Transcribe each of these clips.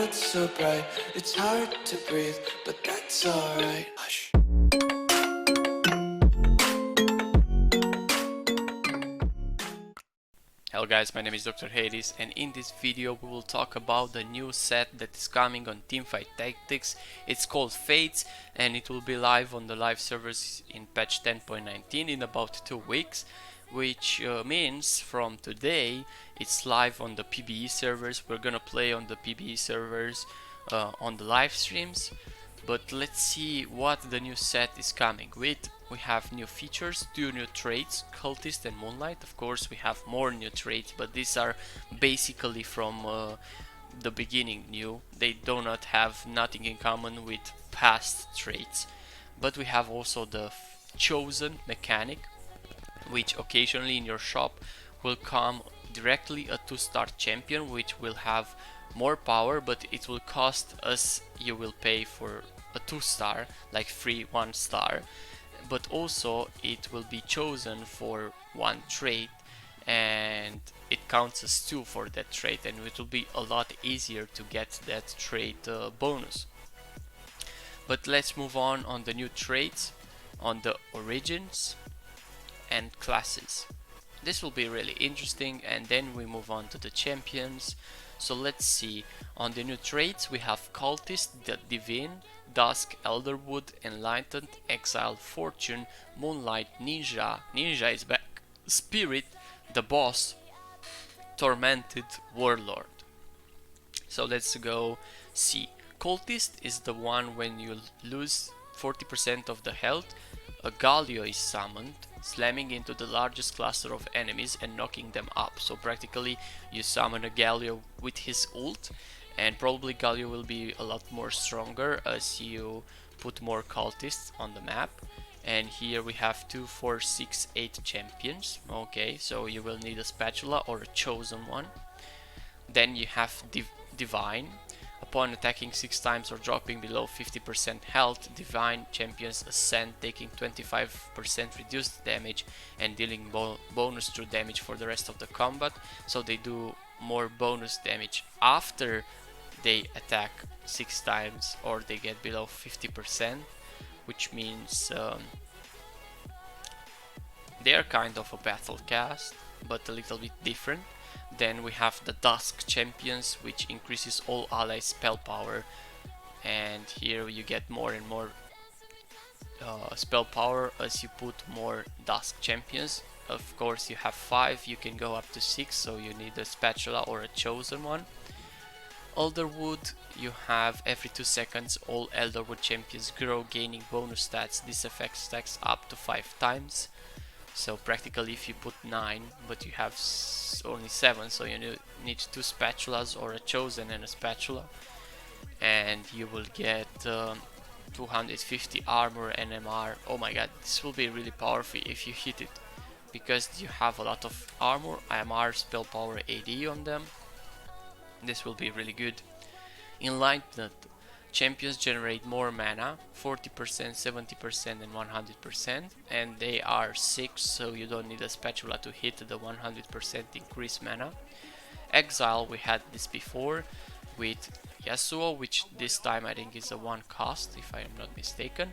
It's so bright, it's hard to breathe, but that's alright. Hush. Hello guys, my name is Dr. Hades, and in this video we will talk about the new set that is coming on Teamfight Tactics. It's called FATES and it will be live on the live servers in patch 10.19 in about 2 weeks, which means from today it's live on the PBE servers. We're gonna play on the PBE servers on the live streams. But let's see what the new set is coming with. We have new features, 2 new traits, Cultist and Moonlight. Of course we have more new traits, but these are basically from the beginning new. They do not have nothing in common with past traits. But we have also the chosen mechanic, which occasionally in your shop will come directly a 2-star champion, which will have more power, but it will cost us, you will pay for a 2-star, like free 1-star, but also it will be chosen for 1 trait and it counts as 2 for that trait, and it will be a lot easier to get that trait bonus. But let's move on the new traits, on the origins and classes. This will be really interesting, and then we move on to the champions. So let's see, on the new traits we have Cultist, the Divine, Dusk, Elderwood, Enlightened, Exile, Fortune, Moonlight, Ninja is back, Spirit, the Boss, Tormented, Warlord. So let's go see. Cultist is the one when you lose 40% of the health, a Galio is summoned, slamming into the largest cluster of enemies and knocking them up. So practically you summon a Galio with his ult, and probably Galio will be a lot more stronger as you put more cultists on the map. And here we have 2, 4, 6, 8 champions. Okay, so you will need a spatula or a chosen one. Then you have Divine. Upon attacking 6 times or dropping below 50% health, Divine champions ascend, taking 25% reduced damage and dealing bonus true damage for the rest of the combat. So they do more bonus damage after they attack 6 times or they get below 50%, which means they are kind of a battle cast, but a little bit different. Then we have the Dusk champions, which increases all allies spell power, and here you get more and more spell power as you put more Dusk champions. Of course you have 5, you can go up to 6, so you need a spatula or a chosen one. Elderwood, you have every 2 seconds all Elderwood champions grow, gaining bonus stats. This effect stacks up to 5 times. So practically if you put 9 but you have only 7, so you need 2 spatulas or a chosen and a spatula, and you will get 250 armor and MR. Oh my god, this will be really powerful if you hit it, because you have a lot of armor, MR, spell power, AD on them. This will be really good. Enlightened champions generate more mana, 40%, 70% and 100%, and they are 6, so you don't need a spatula to hit the 100% increased mana. Exile, we had this before with Yasuo, which this time I think is a 1 cost if I am not mistaken.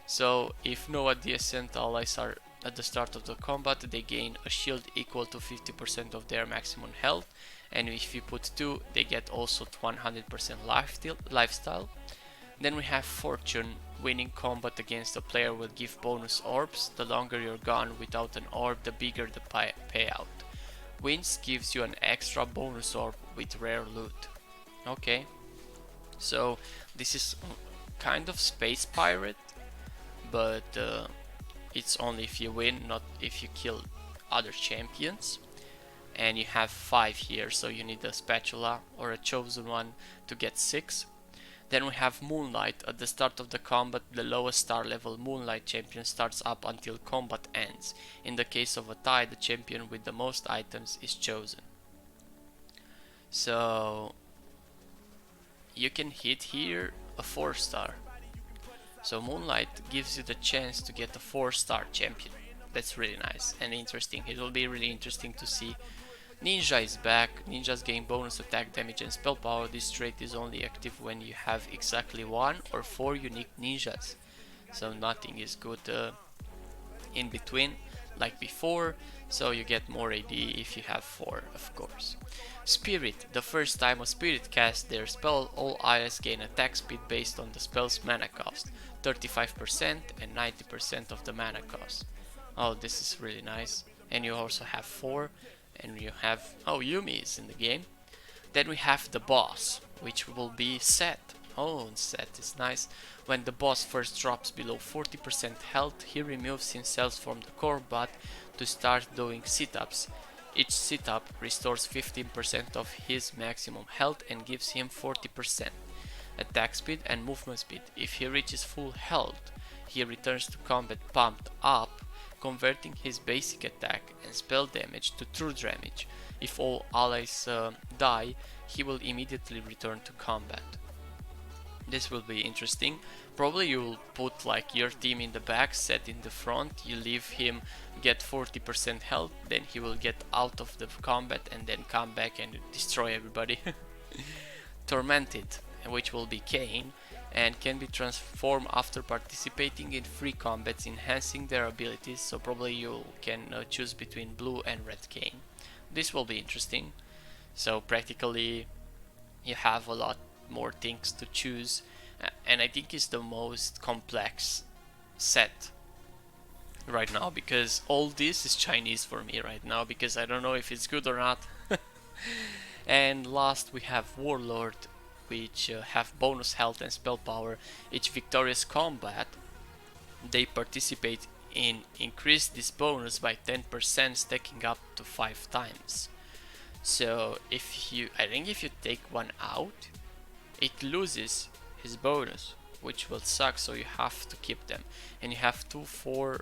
So if no adjacent allies are at the start of the combat, they gain a shield equal to 50% of their maximum health, and if you put 2 they get also 100% lifestyle. Then we have Fortune. Winning combat against a player will give bonus orbs. The longer you're gone without an orb, the bigger the payout. Wins gives you an extra bonus orb with rare loot. Okay, so this is kind of Space Pirate, but it's only if you win, not if you kill other champions. And you have 5 here, so you need a spatula or a chosen one to get 6. Then we have Moonlight. At the start of the combat, the lowest star level Moonlight champion starts up until combat ends. In the case of a tie, the champion with the most items is chosen. So you can hit here a 4-star. So Moonlight gives you the chance to get a 4-star champion. That's really nice and interesting. It will be really interesting to see Ninja is back. Ninjas gain bonus attack damage and spell power. This trait is only active when you have exactly 1 or 4 unique ninjas. So nothing is good in between like before, so you get more AD if you have 4, of course. Spirit. The first time a spirit casts their spell, all allies gain attack speed based on the spell's mana cost, 35% and 90% of the mana cost. Oh, this is really nice. And you also have 4, and you have, oh, Yumi is in the game. Then we have the boss, which will be Set. Oh, Set is nice. When the boss first drops below 40% health, he removes himself from the combat to start doing sit-ups. Each sit-up restores 15% of his maximum health and gives him 40% attack speed and movement speed. If he reaches full health, he returns to combat pumped up, converting his basic attack and spell damage to true damage. If all allies die, he will immediately return to combat. This will be interesting. Probably you'll put like your team in the back, Set in the front, you leave him get 40% health, then he will get out of the combat and then come back and destroy everybody. Tormented, which will be Kayn, and can be transformed after participating in free combats, enhancing their abilities, so probably you can choose between blue and red Kayn. This will be interesting. So practically you have a lot more things to choose, and I think it's the most complex set right now, because all this is Chinese for me right now, because I don't know if it's good or not. And last we have Warlord, which have bonus health and spell power. Each victorious combat they participate in increase this bonus by 10%, stacking up to 5 times. So if you, I think if you take one out, it loses his bonus, which will suck, so you have to keep them. And you have 2, 4,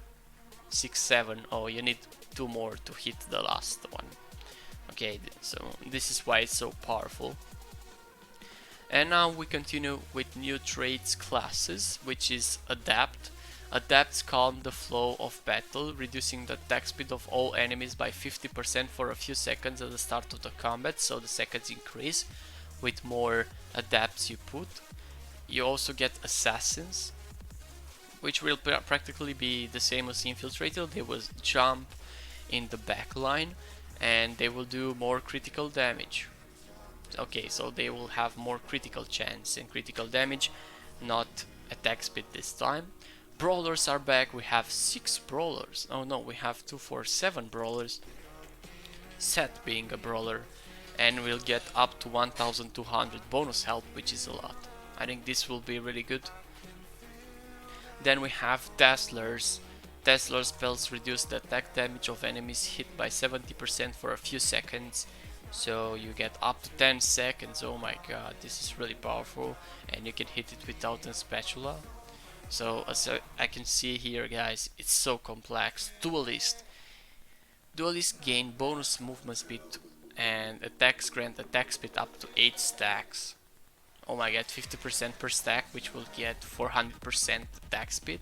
6, 7. Oh, you need 2 more to hit the last one. Okay, so this is why it's so powerful. And now we continue with new traits classes, which is Adapt. Adapts calm the flow of battle, reducing the attack speed of all enemies by 50% for a few seconds at the start of the combat, so the seconds increase with more adapts you put. You also get Assassins, which will practically be the same as Infiltrator. They will jump in the back line and they will do more critical damage. Okay, so they will have more critical chance and critical damage, not attack speed this time. Brawlers are back. We have 6 brawlers. Oh no, we have 2, 4, 7 brawlers. Set being a brawler, and we'll get up to 1200 bonus health, which is a lot. I think this will be really good. Then we have Dazzlers. Dazzler spells reduce the attack damage of enemies hit by 70% for a few seconds. So you get up to 10 seconds. Oh my god, this is really powerful, and you can hit it without a spatula. So as I can see here, guys, it's so complex. Duelist. Duelists gain bonus movement speed and attacks grant attack speed up to 8 stacks. Oh my god, 50% per stack, which will get 400% attack speed,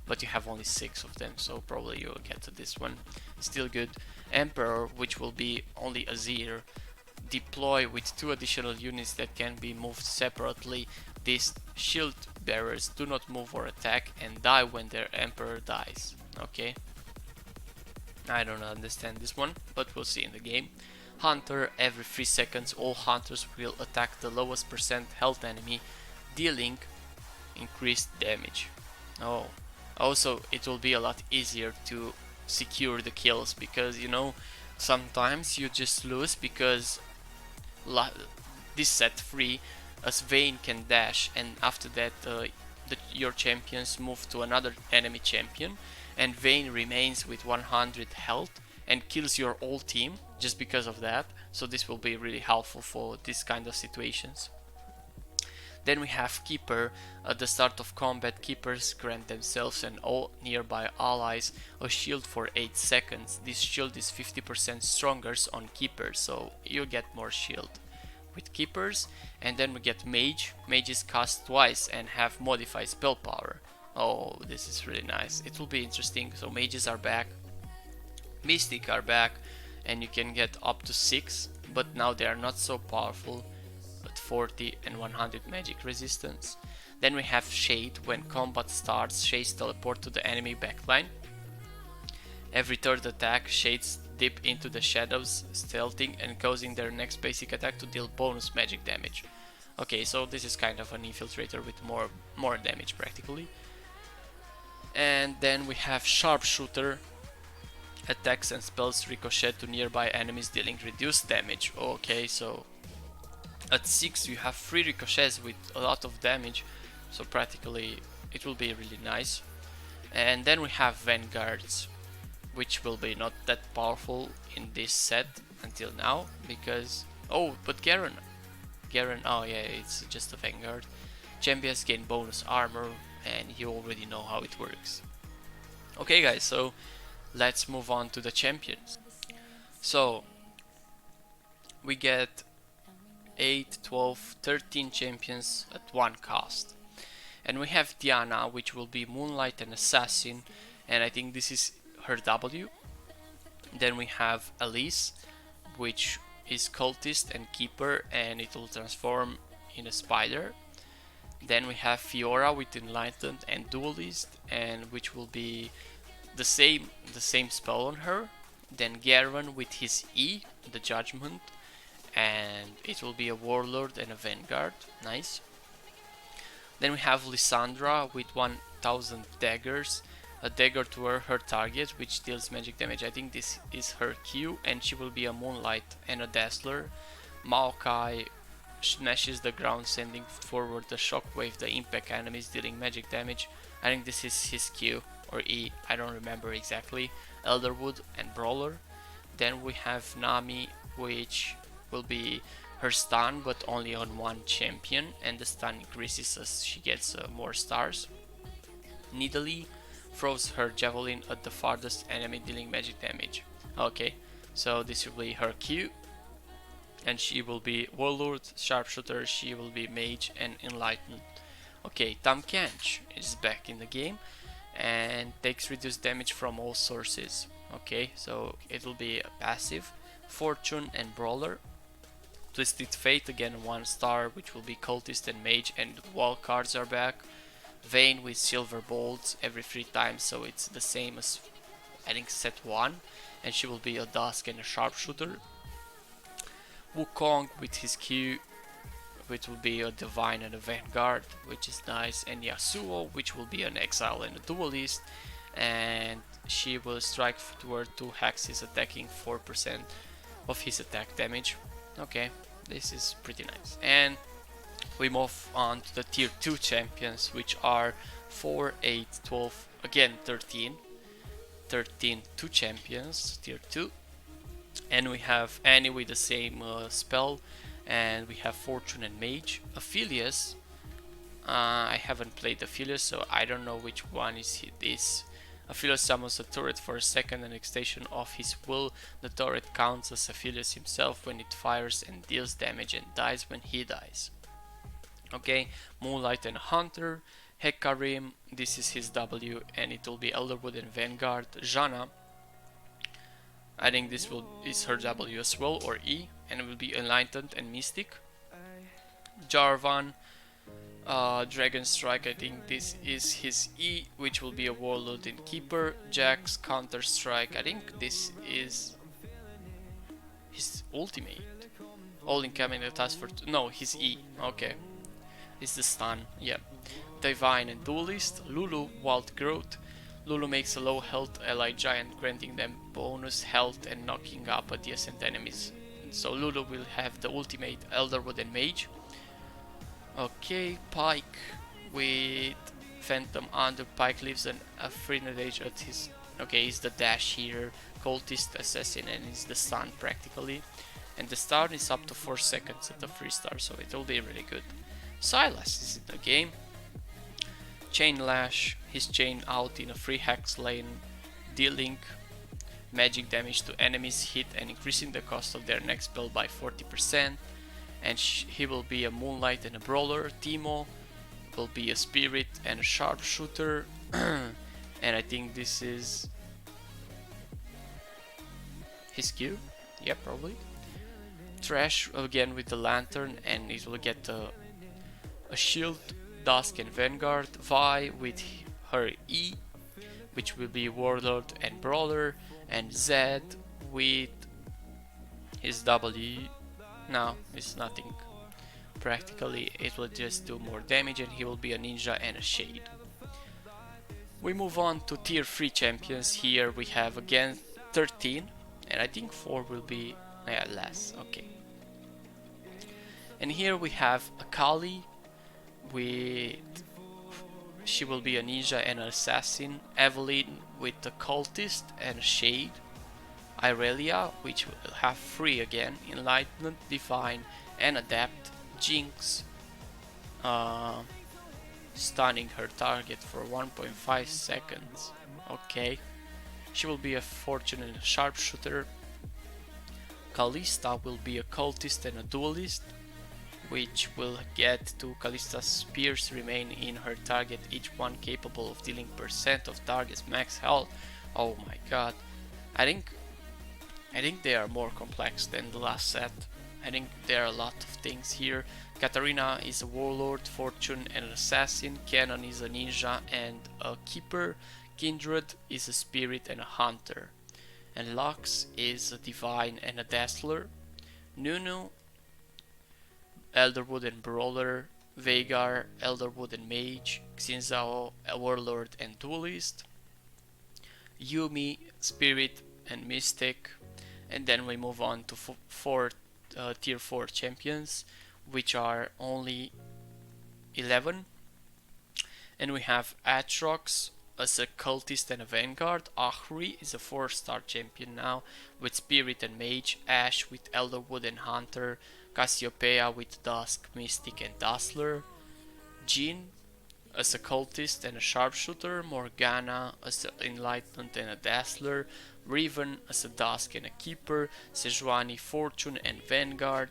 but you have only 6 of them, so probably you'll get to this one. Still good. Emperor, which will be only Azir. Deploy with 2 additional units that can be moved separately. These shield bearers do not move or attack and die when their Emperor dies. Okay. I don't understand this one, but we'll see in the game. Hunter, every 3 seconds all hunters will attack the lowest percent health enemy, dealing increased damage. Oh, also it will be a lot easier to secure the kills, because you know sometimes you just lose because this set 3 as Vayne can dash, and after that your champions move to another enemy champion and Vayne remains with 100 health and kills your whole team just because of that. So this will be really helpful for this kind of situations. Then we have Keeper. At the start of combat, Keepers grant themselves and all nearby allies a shield for 8 seconds. This shield is 50% stronger on Keepers, so you get more shield with Keepers. And then we get Mage. Mages cast twice and have modified spell power. Oh, this is really nice. It will be interesting. So mages are back, Mystic are back, and you can get up to 6, but now they are not so powerful, at 40 and 100 magic resistance. Then we have Shade. When combat starts, Shades teleport to the enemy backline. Every third attack, Shades dip into the shadows, stealthing and causing their next basic attack to deal bonus magic damage. Okay, so this is kind of an infiltrator with more damage practically. And then we have Sharpshooter. Attacks and spells ricochet to nearby enemies, dealing reduced damage. Okay, so at 6 you have 3 ricochets with a lot of damage, so practically it will be really nice. And then we have Vanguards, which will be not that powerful in this set until now, because... oh, but Garen, oh yeah, it's just a Vanguard. Champions gain bonus armor, and you already know how it works. Okay guys, so let's move on to the champions. So we get 8, 12, 13 champions at one cost. And we have Diana, which will be Moonlight and Assassin, and I think this is her W. Then we have Elise, which is Cultist and Keeper, and it will transform in a spider. Then we have Fiora with Enlightened and Duelist, and which will be the same spell on her. Then Garen with his E, the Judgment, and it will be a Warlord and a Vanguard. Nice. Then we have Lisandra with 1000 daggers, a dagger to her target, which deals magic damage. I think this is her Q, and she will be a Moonlight and a Dazzler. Maokai smashes the ground, sending forward the shockwave that impact enemies, dealing magic damage. I think this is his Q or E, I don't remember exactly. Elderwood and Brawler. Then we have Nami, which will be her stun, but only on one champion, and the stun increases as she gets more stars. Nidalee throws her javelin at the farthest enemy, dealing magic damage. Okay, so this will be her Q, and she will be Warlord, Sharpshooter, she will be Mage and Enlightened. Okay, Tahm Kench is back in the game and takes reduced damage from all sources. Okay, so it will be a passive. Fortune and Brawler. Twisted Fate, again 1 star, which will be Cultist and Mage, and wall cards are back. Vayne with Silver Bolts every 3 times, so it's the same as I think set 1, and she will be a Dusk and a Sharpshooter. Wukong with his Q, which will be a Divine and a Vanguard, which is nice, and Yasuo, which will be an Exile and a Duelist, and she will strike toward 2 hexes, attacking 4% of his attack damage. Okay, this is pretty nice. And we move on to the tier 2 champions, which are 4, 8, 12, again 13 2 champions, tier 2. And we have Annie with the same spell, and we have Fortune and Mage. Aphelios, I haven't played Aphelios, so I don't know which one is this. Aphelios summons a turret for a second, an extension of his will. The turret counts as Aphelios himself when it fires and deals damage, and dies when he dies. Okay, Moonlight and Hunter. Hecarim, this is his W, and it will be Elderwood and Vanguard. Janna, I think this is her W as well, or E, and it will be Enlightened and Mystic. Jarvan, Dragon Strike, I think this is his E, which will be a Warlord and Keeper. Jax, Counter Strike, I think this is his ultimate. All incoming attacks for no, his E, okay. It's the stun, yeah. Divine and Duelist. Lulu, Wild Growth. Lulu makes a low health ally giant, granting them bonus health and knocking up adjacent enemies. So Lulu will have the ultimate Elderwood and Mage. Okay, Pike with Phantom Under. Pike leaves a Frenadage at his... okay, he's the dash here, Cultist, Assassin, and he's the stun practically. And the stun is up to 4 seconds at the 3 star, so it will be really good. Sylas is in the game. Chain Lash, his chain out in a free hex lane, dealing magic damage to enemies hit and increasing the cost of their next spell by 40%. And he will be a Moonlight and a Brawler. Teemo will be a Spirit and a Sharpshooter. And I think this is his Q. Yeah, probably. Trash again with the lantern, and it will get a shield, Dusk and Vanguard. Vi with her E, which will be Warlord and Brawler, and Zed with his W. No, it's nothing. Practically, it will just do more damage, and he will be a ninja and a shade. We move on to tier 3 champions. Here we have again 13, and I think 4 will be less. Okay. And here we have Akali with, she will be a ninja and an assassin. Evelyn with the cultist and a shade. Irelia, which will have 3 again: Enlightenment, Divine and Adapt. Jinx, stunning her target for 1.5 seconds. Okay. She will be a fortune and a sharpshooter. Kalista will be a cultist and a duelist, which will get to Kalista's spears remain in her target, each one capable of dealing % of target's max health. Oh my god. I think they are more complex than the last set. I think there are a lot of things here. Katarina is a warlord, fortune and an assassin. Canon is a ninja and a keeper. Kindred is a spirit and a hunter. And Lux is a divine and a dazzler. Nunu, Elderwood and brawler. Veigar, Elderwood and mage. Xinzao, a warlord and duelist. Yumi, spirit and mystic. And then we move on to tier 4 champions, which are only 11. And we have Atrox as a cultist and a vanguard. Ahri is a 4-star champion now with spirit and mage. Ashe with Elderwood and hunter. Cassiopeia with dusk, mystic and dazzler. Jhin as a cultist and a sharpshooter. Morgana as an enlightenment and a dazzler. Riven as a dusk and a keeper. Sejuani, fortune and vanguard.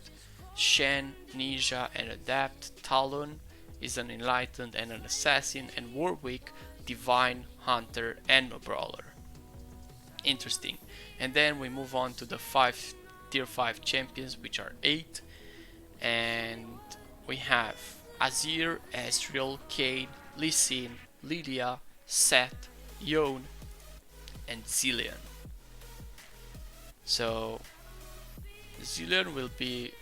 Shen, ninja and adapt. Talon is an enlightened and an assassin. And Warwick, divine, hunter and a brawler. Interesting. And then we move on to the tier 5 champions, which are 8. And we have Azir, Ezreal, Kayn, Lee Sin, Lilia, Sett, Yone and Zilean. So Zilean will be,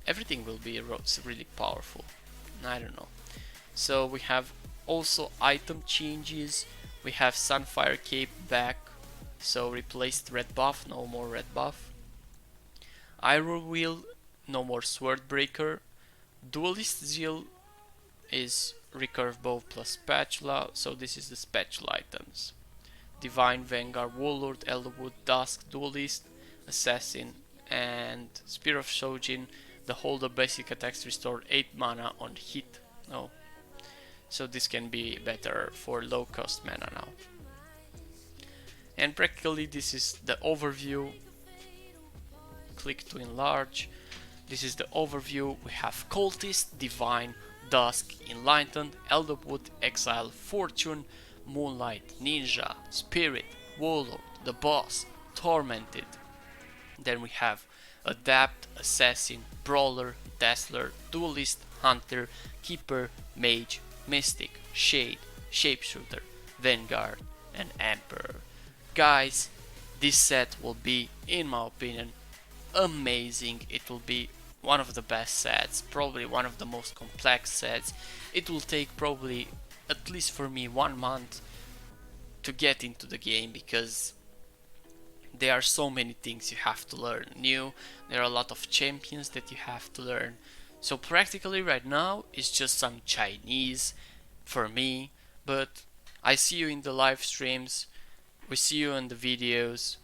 everything will be really powerful. I don't know. So we have also item changes. We have Sunfire Cape back, so replaced red buff, no more red buff. Iron Wheel, no more Sword Breaker. Duelist Zeal is recurve bow plus spatula, so this is the spatula items. Divine, Vanguard, Warlord, Elderwood, Dusk, Duelist, Assassin and Spear of Shojin. The holder basic attacks restore 8 mana on hit. Oh, so this can be better for low cost mana now. And practically this is the overview. Click to enlarge. This is the overview. We have Cultist, Divine, Dusk, Enlightened, Elderwood, Exile, Fortune, Moonlight, Ninja, Spirit, Warlord, the Boss, Tormented. Then we have Adapt, Assassin, Brawler, Dazzler, Duelist, Hunter, Keeper, Mage, Mystic, Shade, Shapeshooter, Vanguard and Emperor. Guys, this set will be, in my opinion, amazing. It will be one of the best sets, probably one of the most complex sets. It will take probably, at least for me, 1 month to get into the game, because there are so many things you have to learn new. There are a lot of champions that you have to learn. So practically right now it's just some Chinese for me, but I see you in the live streams, we see you in the videos.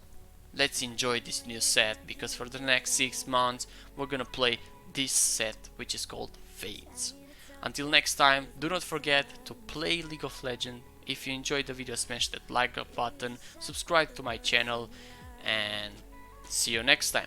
Let's enjoy this new set, because for the next 6 months we're gonna play this set, which is called Fates. Until next time, do not forget to play League of Legends. If you enjoyed the video, smash that like button, subscribe to my channel, and see you next time.